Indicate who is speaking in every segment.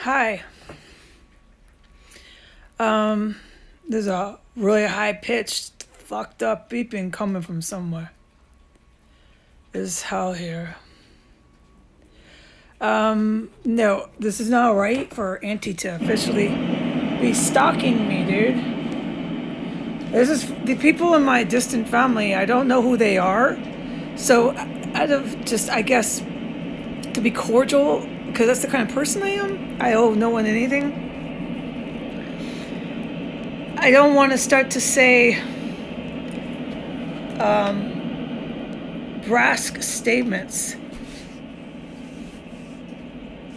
Speaker 1: Hi. There's a really high pitched, fucked up beeping coming from somewhere. It's hell here. No, this is not right for Aunty to officially be stalking me, dude. This is the people in my distant family. I don't know who they are. So, out of just, I guess, to be cordial, because that's the kind of person I am, I owe no one anything. I don't want to start to say brusque statements,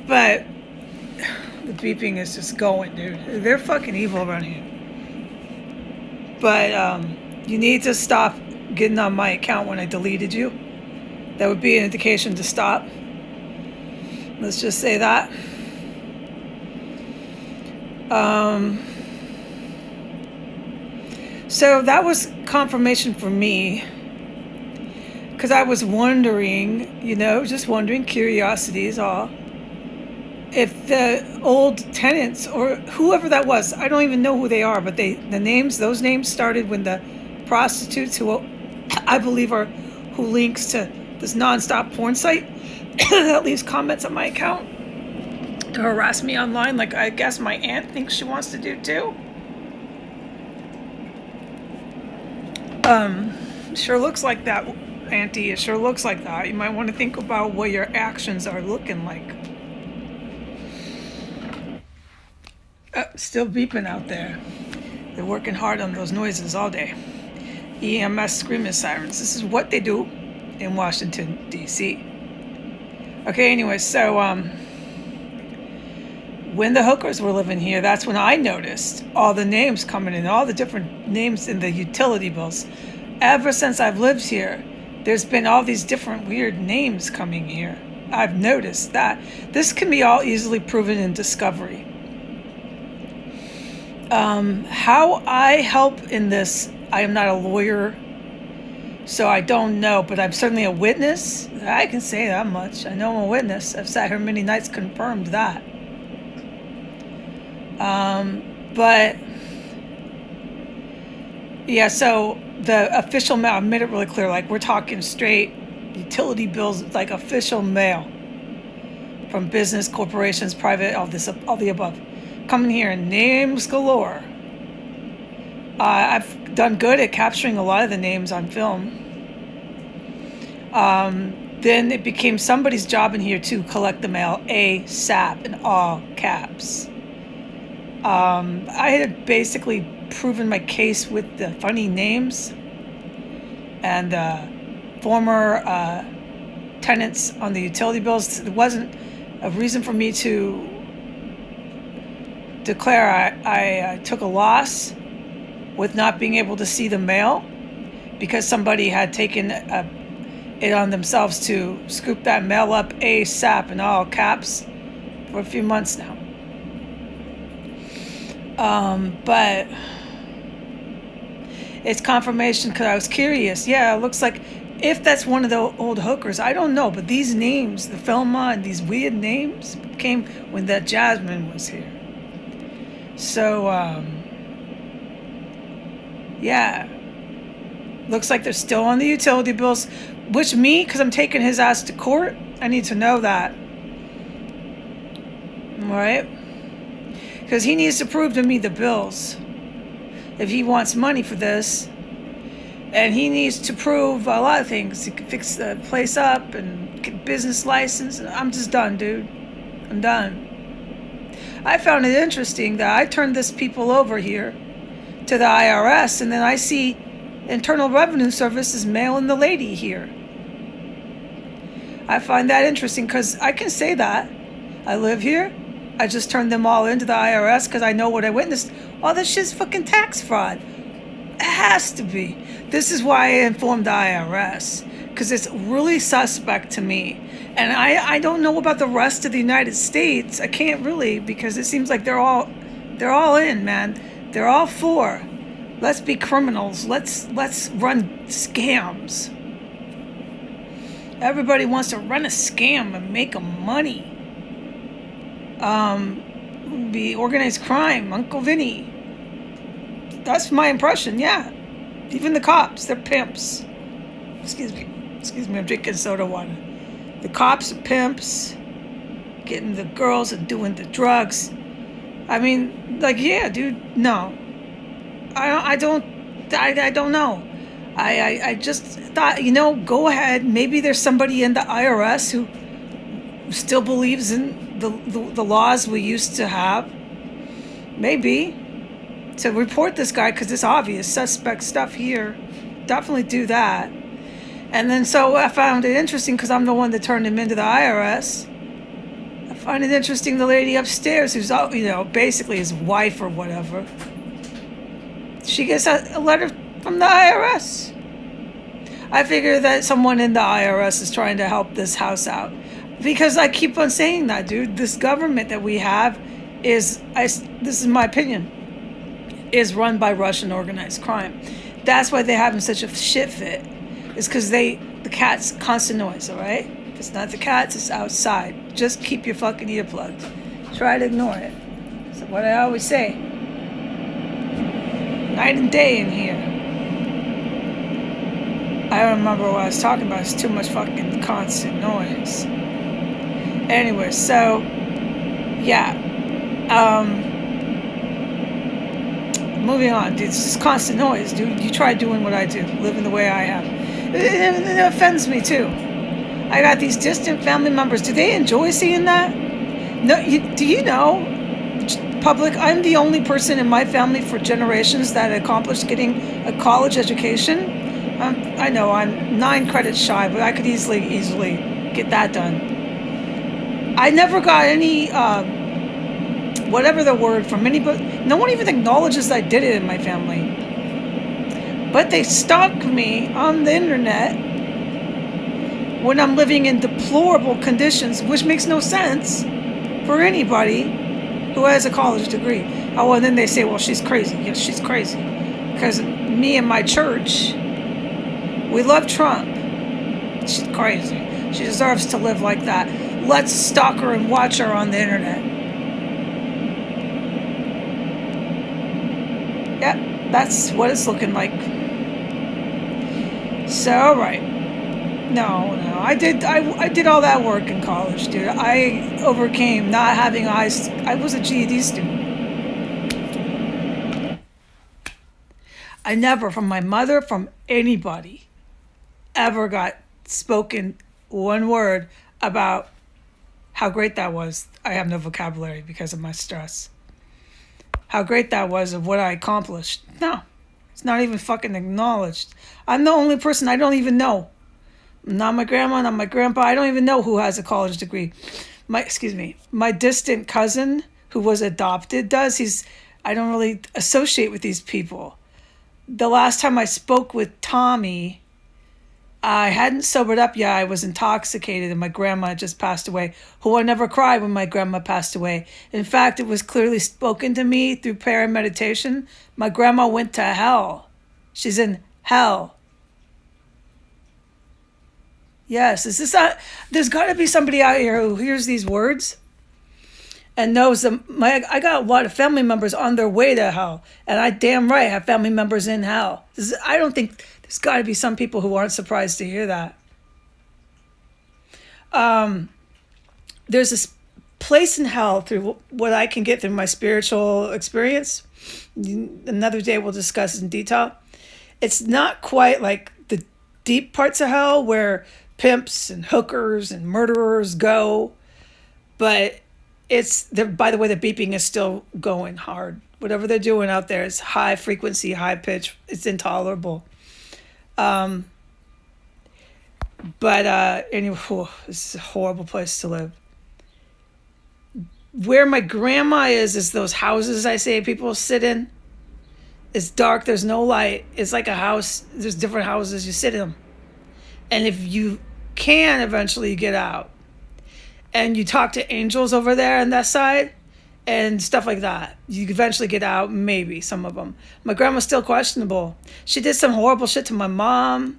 Speaker 1: but the beeping is just going, dude. They're fucking evil around here. But you need to stop getting on my account when I deleted you. That would be an indication to stop. Let's just say that. So that was confirmation for me. Because I was wondering, just wondering, curiosity is all. If the old tenants or whoever that was, I don't even know who they are, but those names started when the prostitutes who I believe are who links to this nonstop porn site that leaves comments on my account to harass me online, like I guess my aunt thinks she wants to do too. Sure looks like that, Auntie. It sure looks like that. You might want to think about what your actions are looking like. Still beeping out there. They're working hard on those noises all day. EMS screaming sirens. This is what they do in Washington, D.C. Okay, anyway, so when the hookers were living here, that's when I noticed all the names coming in, all the different names in the utility bills. Ever since I've lived here, there's been all these different weird names coming here. I've noticed that. This can be all easily proven in discovery. How I help in this, I am not a lawyer, so I don't know, but I'm certainly a witness. I can say that much. I know I'm a witness. I've sat here many nights, confirmed that. But yeah, so the official mail, I made it really clear, like we're talking straight utility bills, like official mail from business, corporations, private, all the above. Coming here in names galore. I've done good at capturing a lot of the names on film. Then it became somebody's job in here to collect the mail ASAP in all caps. I had basically proven my case with the funny names and former tenants on the utility bills. There wasn't a reason for me to declare I took a loss with not being able to see the mail because somebody had taken it on themselves to scoop that mail up ASAP in all caps for a few months now. But it's confirmation because I was curious. Yeah, it looks like if that's one of the old hookers, I don't know, but these names, the Thelma and these weird names came when that Jasmine was here. So, yeah, looks like they're still on the utility bills, which me, because I'm taking his ass to court, I need to know that. All right? Because he needs to prove to me the bills if he wants money for this. And he needs to prove a lot of things. He can fix the place up and get business license. I'm just done, dude. I'm done. I found it interesting that I turned this people over here to the IRS, and then I see Internal Revenue Service is mailing the lady here. I find that interesting because I can say that. I live here. I just turned them all into the IRS because I know what I witnessed. All this shit's fucking tax fraud. It has to be. This is why I informed the IRS, because it's really suspect to me. And I don't know about the rest of the United States. I can't really, because it seems like they're all in, man. They're all for. Let's be criminals. Let's run scams. Everybody wants to run a scam and make money. be organized crime, Uncle Vinny. That's my impression, yeah. Even the cops, they're pimps. Excuse me, I'm drinking soda water. The cops are pimps, getting the girls and doing the drugs. I mean, like, yeah, dude, no. I don't know. I just thought, go ahead. Maybe there's somebody in the IRS who still believes in the laws we used to have. Maybe. To report this guy, because it's obvious suspect stuff here. Definitely do that. And then so I found it interesting because I'm the one that turned him into the IRS. I find it interesting the lady upstairs who's, basically his wife or whatever. She gets a letter from the IRS. I figure that someone in the IRS is trying to help this house out. Because I keep on saying that, dude. This government that we have this is my opinion, is run by Russian organized crime. That's why they're having such a shit fit. It's because the cat's constant noise, all right? If it's not the cats, it's outside. Just keep your fucking earplugs. Try to ignore it. That's what I always say. Night and day in here. I don't remember what I was talking about. It's too much fucking constant noise. Anyway, so, yeah. Moving on, dude. It's just constant noise, dude. You try doing what I do, living the way I have. It offends me too. I got these distant family members. Do they enjoy seeing that? No. Do you know, public? I'm the only person in my family for generations that accomplished getting a college education. I know I'm 9 credits shy, but I could easily get that done. I never got any. Whatever the word from anybody. No one even acknowledges I did it in my family. But they stalk me on the internet when I'm living in deplorable conditions, which makes no sense for anybody who has a college degree. Oh, and then they say, well, she's crazy. Yes, she's crazy. Because me and my church, we love Trump. She's crazy. She deserves to live like that. Let's stalk her and watch her on the internet. Yep, that's what it's looking like. So, right. No, I did all that work in college, dude. I overcame not having eyes. I was a GED student. I never, from my mother, from anybody, ever got spoken one word about how great that was. I have no vocabulary because of my stress. How great that was of what I accomplished. No, it's not even fucking acknowledged. I'm the only person I don't even know. Not my grandma, not my grandpa. I don't even know who has a college degree. My distant cousin who was adopted does. I don't really associate with these people. The last time I spoke with Tommy, I hadn't sobered up yet. I was intoxicated and my grandma had just passed away, who I never cried when my grandma passed away. In fact, it was clearly spoken to me through prayer and meditation. My grandma went to hell. She's in hell. Yes, there's got to be somebody out here who hears these words and knows them. I got a lot of family members on their way to hell, and I damn right have family members in hell. I don't think there's got to be some people who aren't surprised to hear that. There's this place in hell through what I can get through my spiritual experience. Another day we'll discuss in detail. It's not quite like the deep parts of hell where pimps and hookers and murderers go, but by the way, the beeping is still going hard. Whatever they're doing out there is high frequency, high pitch. It's intolerable. Anyway, this is a horrible place to live. Where my grandma is those houses I say people sit in. It's dark. There's no light. It's like a house. There's different houses. You sit in them. And if you can, eventually you get out. And you talk to angels over there on that side and stuff like that. You eventually get out, maybe, some of them. My grandma's still questionable. She did some horrible shit to my mom.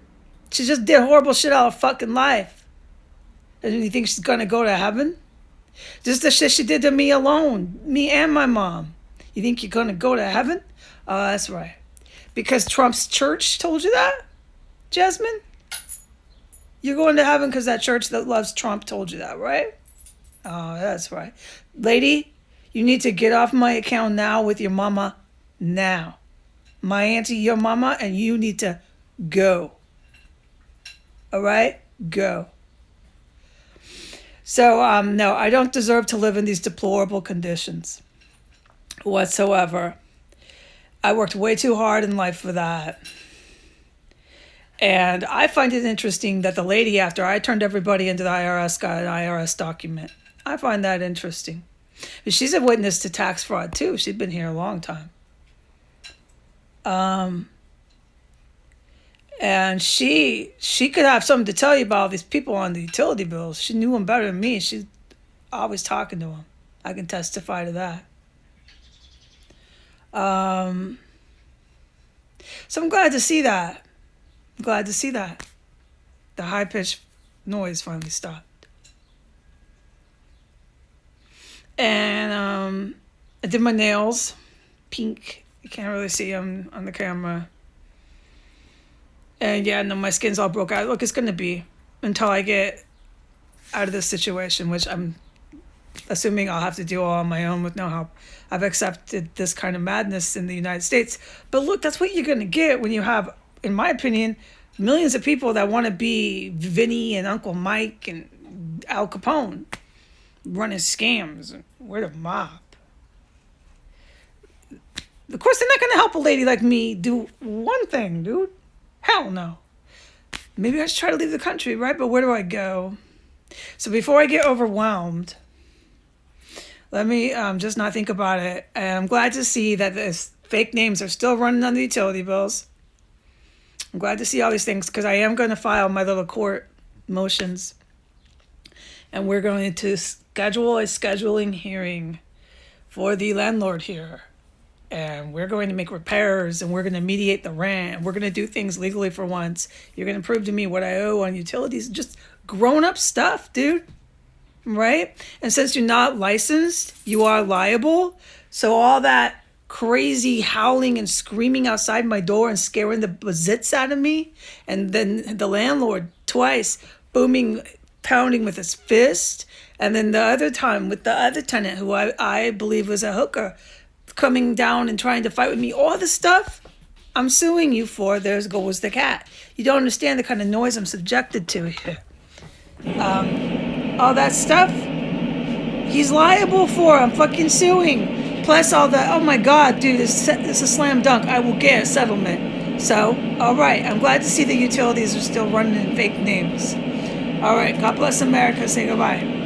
Speaker 1: She just did horrible shit all her fucking life. And you think she's going to go to heaven? Just the shit she did to me alone, me and my mom. You think you're gonna go to heaven? Oh, that's right. Because Trump's church told you that, Jasmine? You're going to heaven because that church that loves Trump told you that, right? Oh, that's right. Lady, you need to get off my account now with your mama now. My auntie, your mama, and you need to go. All right? Go. So, no, I don't deserve to live in these deplorable conditions whatsoever. I worked way too hard in life for that. And I find it interesting that the lady, after I turned everybody into the IRS, got an IRS document. I find that interesting. But she's a witness to tax fraud, too. She's been here a long time. And she could have something to tell you about all these people on the utility bills. She knew them better than me. She's always talking to them. I can testify to that. So I'm glad to see that. I'm glad to see that. The high-pitched noise finally stopped. And I did my nails. Pink. You can't really see them on the camera. And yeah, no, my skin's all broke out. Look, it's going to be until I get out of this situation, which I'm assuming I'll have to do all on my own with no help. I've accepted this kind of madness in the United States. But look, that's what you're going to get when you have, in my opinion, millions of people that want to be Vinny and Uncle Mike and Al Capone running scams. We're the mob. Of course, they're not going to help a lady like me do one thing, dude. Hell no. Maybe I should try to leave the country, right? But where do I go? So before I get overwhelmed, let me just not think about it. And I'm glad to see that this fake names are still running on the utility bills. I'm glad to see all these things because I am going to file my little court motions. And we're going to schedule a scheduling hearing for the landlord here. And we're going to make repairs and we're going to mediate the rent. And we're going to do things legally for once. You're going to prove to me what I owe on utilities. Just grown up stuff, dude. Right? And since you're not licensed, you are liable. So all that crazy howling and screaming outside my door and scaring the bazits out of me. And then the landlord twice pounding with his fist. And then the other time with the other tenant who I believe was a hooker coming down and trying to fight with me. All the stuff I'm suing you for, there goes the cat. You don't understand the kind of noise I'm subjected to here. All that stuff, he's liable for. I'm fucking suing. Plus all the, oh my God, dude, it's a slam dunk. I will get a settlement. So, all right. I'm glad to see the utilities are still running in fake names. All right. God bless America. Say goodbye.